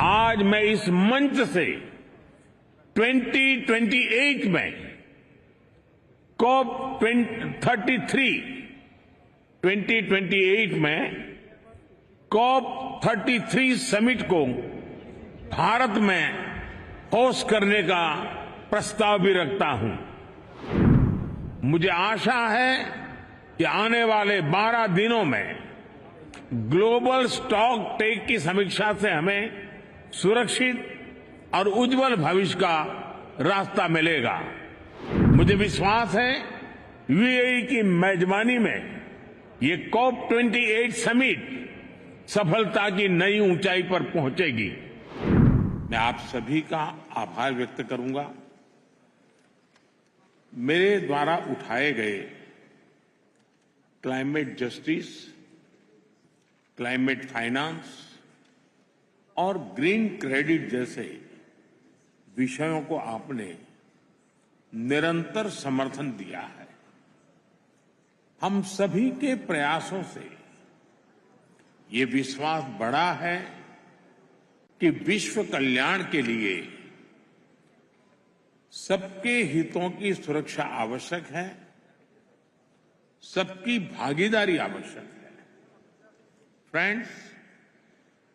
आज मैं इस मंच से 2028 में COP 33 2028 में COP 33 समिट को भारत में होस्ट करने का प्रस्ताव भी रखता हूं। मुझे आशा है कि आने वाले 12 दिनों में ग्लोबल स्टॉक टेक की समीक्षा से हमें सुरक्षित और उज्जवल भविष्य का रास्ता मिलेगा। मुझे विश्वास है यूएई की मेजबानी में ये COP 28 समिट सफलता की नई ऊंचाई पर पहुंचेगी। मैं आप सभी का आभार व्यक्त करूंगा। मेरे द्वारा उठाए गए क्लाइमेट जस्टिस, क्लाइमेट फाइनेंस और ग्रीन क्रेडिट जैसे विषयों को आपने निरंतर समर्थन दिया है। हम सभी के प्रयासों से ये विश्वास बढ़ा है कि विश्व कल्याण के लिए सबके हितों की सुरक्षा आवश्यक है, सबकी भागीदारी आवश्यक है। फ्रेंड्स,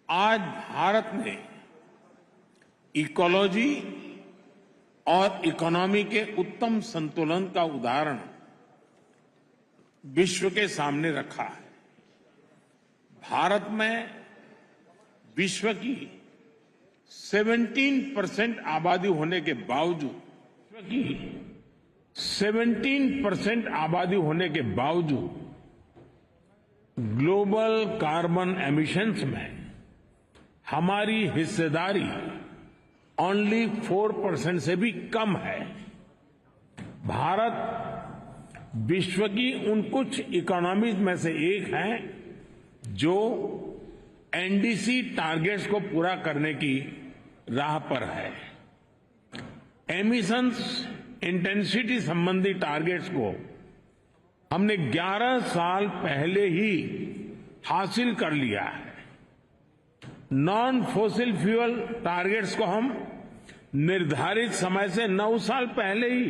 आज भारत ने इकोलॉजी और इकोनॉमी के उत्तम संतुलन का उदाहरण विश्व के सामने रखा है। भारत में विश्व की 17% आबादी होने के बावजूद 17% आबादी होने के बावजूद ग्लोबल कार्बन एमिशंस में हमारी हिस्सेदारी ओनली 4% से भी कम है। भारत विश्व की उन कुछ इकोनॉमीज में से एक है जो एनडीसी टारगेट्स को पूरा करने की राह पर है। एमिशंस इंटेंसिटी संबंधी टारगेट्स को हमने 11 साल पहले ही हासिल कर लिया है। नॉन फॉसिल फ्यूल टारगेट्स को हम निर्धारित समय से 9 साल पहले ही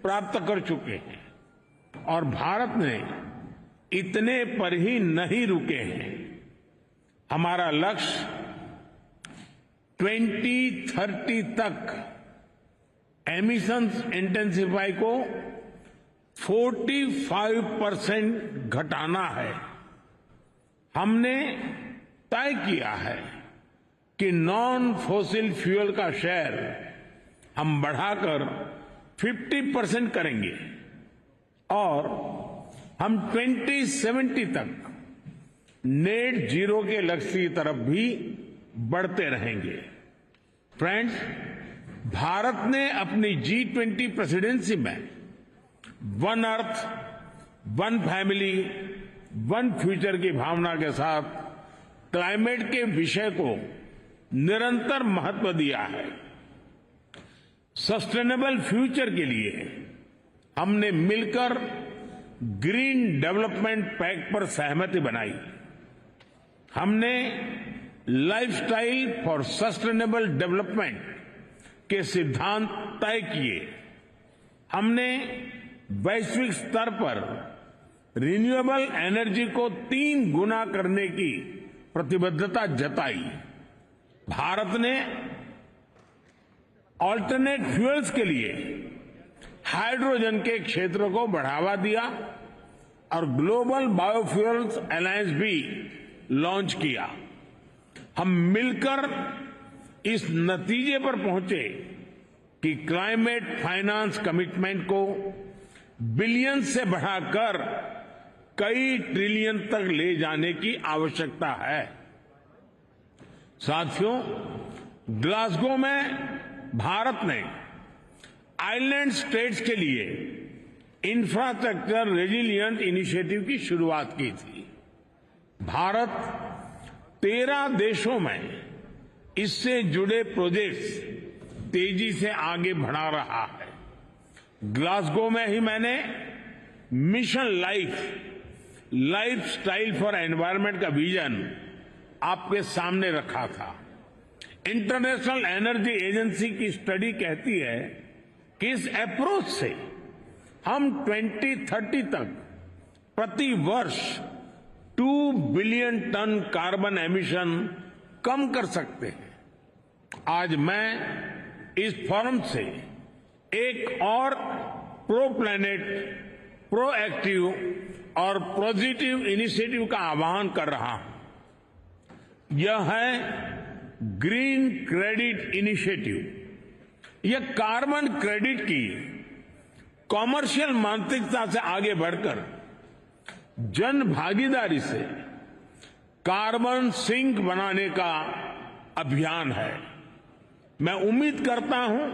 प्राप्त कर चुके हैं और भारत ने इतने पर ही नहीं रुके हैं। हमारा लक्ष्य 2030 तक एमिशंस इंटेंसिफाई को 45% घटाना है। हमने तय किया है कि नॉन फॉसिल फ्यूल का शेयर हम बढ़ाकर 50% करेंगे और हम 2070 तक नेट जीरो के लक्ष्य की तरफ भी बढ़ते रहेंगे। फ्रेंड्स, भारत ने अपनी G20 प्रेसिडेंसी में one earth, one family, one future की भावना के साथ क्लाइमेट के विषय को निरंतर महत्व दिया है। सस्टेनेबल फ्यूचर के लिए हमने मिलकर ग्रीन डेवलपमेंट पैक्ट पर सहमति बनाई। हमने लाइफस्टाइल फॉर सस्टेनेबल डेवलपमेंट के सिद्धांत तय किए। हमने वैश्विक स्तर पर रिन्यूएबल एनर्जी को 3 गुना करने की प्रतिबद्धता जताई। भारत ने ऑल्टरनेट फ्यूल्स के लिए हाइड्रोजन के क्षेत्र को बढ़ावा दिया और ग्लोबल बायोफ्यूल्स अलायंस भी लॉन्च किया। हम मिलकर इस नतीजे पर पहुंचे कि क्लाइमेट फाइनेंस कमिटमेंट को बिलियन से बढ़ाकर कई ट्रिलियन तक ले जाने की आवश्यकता है। साथियों, ग्लासगो में भारत ने आइलैंड स्टेट्स के लिए इंफ्रास्ट्रक्चर रेजिलिएंट इनिशिएटिव की शुरुआत की थी। भारत 13 देशों में इससे जुड़े प्रोजेक्ट्स तेजी से आगे बढ़ा रहा है। ग्लासगो में ही मैंने mission life style for environment का विजन आपके सामने रखा था। इंटरनेशनल एनर्जी एजेंसी की स्टडी कहती है कि इस अप्रोच से हम 2030 तक प्रति वर्ष 2 बिलियन टन कार्बन एमिशन कम कर सकते हैं। आज मैं इस फोरम से एक और प्रो प्लैनेट, प्रोएक्टिव और पॉजिटिव इनिशिएटिव का आह्वान कर रहा हूं। यह है ग्रीन क्रेडिट इनिशिएटिव। यह कार्बन क्रेडिट की कॉमर्शियल मानसिकता से आगे बढ़कर जन भागीदारी से कार्बन सिंक बनाने का अभियान है। मैं उम्मीद करता हूं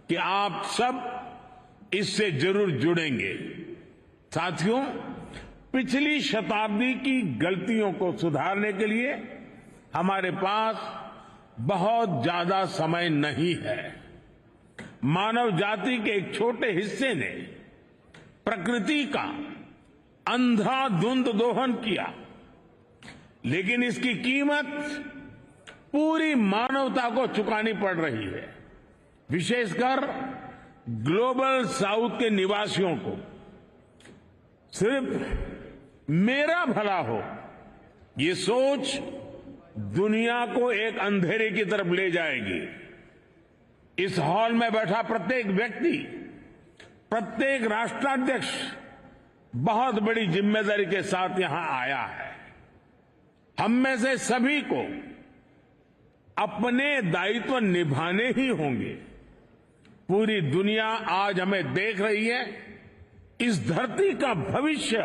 कि आप सब इससे जरूर जुड़ेंगे। साथियों, पिछली शताब्दी की गलतियों को सुधारने के लिए हमारे पास बहुत ज्यादा समय नहीं है। मानव जाति के एक छोटे हिस्से ने प्रकृति का अंधाधुंध दोहन किया, लेकिन इसकी कीमत पूरी मानवता को चुकानी पड़ रही है। विशेषकर ग्लोबल साउथ के निवासियों को सिर्फ मेरा भला हो, ये सोच दुनिया को एक अंधेरे की तरफ ले जाएगी। इस हॉल में बैठा प्रत्येक व्यक्ति, प्रत्येक राष्ट्राध्यक्ष बहुत बड़ी जिम्मेदारी के साथ यहां आया है। हम में से सभी को अपने दायित्व निभाने ही होंगे। पूरी दुनिया आज हमें देख रही है। इस धरती का भविष्य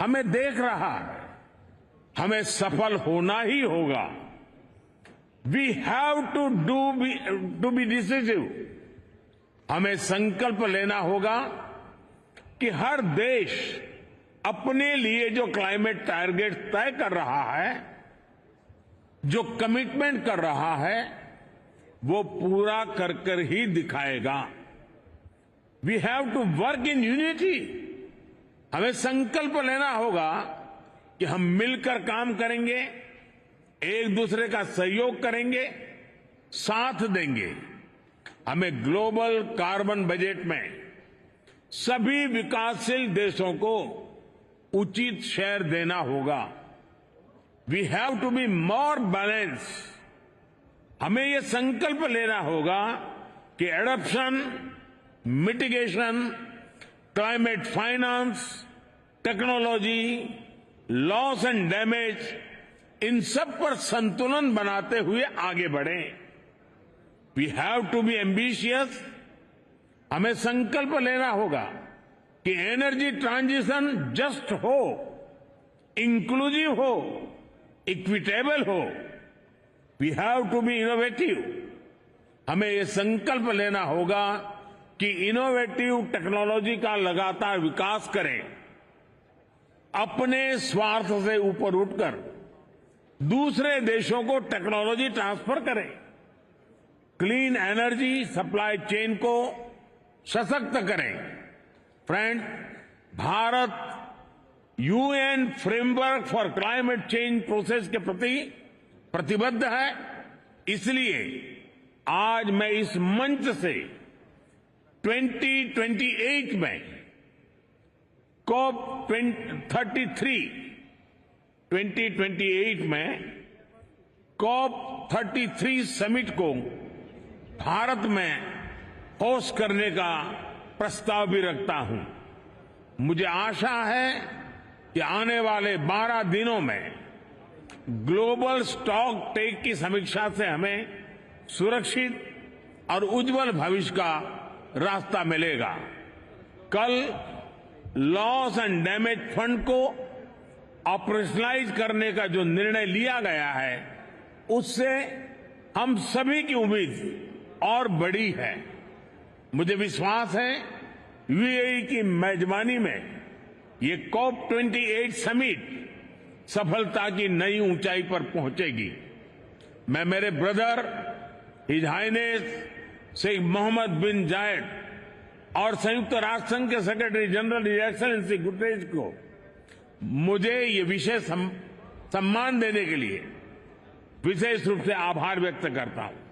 हमें देख रहा है। हमें सफल होना ही होगा। We have to be decisive. हमें संकल्प लेना होगा कि हर देश अपने लिए जो क्लाइमेट टारगेट तय कर रहा है, जो कमिटमेंट कर रहा है, वो पूरा कर कर ही दिखाएगा। We have to work in unity. हमें संकल्प लेना होगा कि हम मिलकर काम करेंगे, एक दूसरे का सहयोग करेंगे, साथ देंगे। हमें ग्लोबल कार्बन बजट में सभी विकासशील देशों को उचित शेयर देना होगा। We have to be more balance. हमें यह संकल्प लेना होगा कि adoption, mitigation, climate finance, technology, loss and damage, इन सब पर संतुलन बनाते हुए आगे बढ़ें। We have to be ambitious. हमें संकल्प लेना होगा कि एनर्जी ट्रांजिशन जस्ट हो, इंक्लूसिव हो, इक्विटेबल हो। We have to be innovative. हमें यह संकल्प लेना होगा कि इनोवेटिव टेक्नोलॉजी का लगातार विकास करें। अपने स्वार्थ से ऊपर उठकर दूसरे देशों को टेक्नोलॉजी ट्रांसफर करें। क्लीन एनर्जी सप्लाई चेन को सशक्त करें। Friend, Bharat UN framework for climate change process के प्रति प्रतिबद्ध है। इसलिए आज मैं इस मंच से 2028 में COP 2028 में COP 33 समिट को भारत में होस्ट करने का प्रस्ताव भी रखता हूं। मुझे आशा है कि आने वाले 12 दिनों में ग्लोबल स्टॉक टेक की समीक्षा से हमें सुरक्षित और उज्जवल भविष्य का रास्ता मिलेगा। कल लॉस एंड डैमेज फंड को ऑपरेशनलाइज करने का जो निर्णय लिया गया है, उससे हम सभी की उम्मीद और बड़ी है। मुझे विश्वास है यूएई की मेजबानी में ये COP 28 समिट सफलता की नई ऊंचाई पर पहुंचेगी। मैं मेरे brother his highness Sheikh Mohammed bin Zayed और संयुक्त राष्ट्र संघ के secretary general his excellency Guterres को मुझे ये विशेष सम्मान देने के लिए विशेष रूप से आभार व्यक्त करता हूं।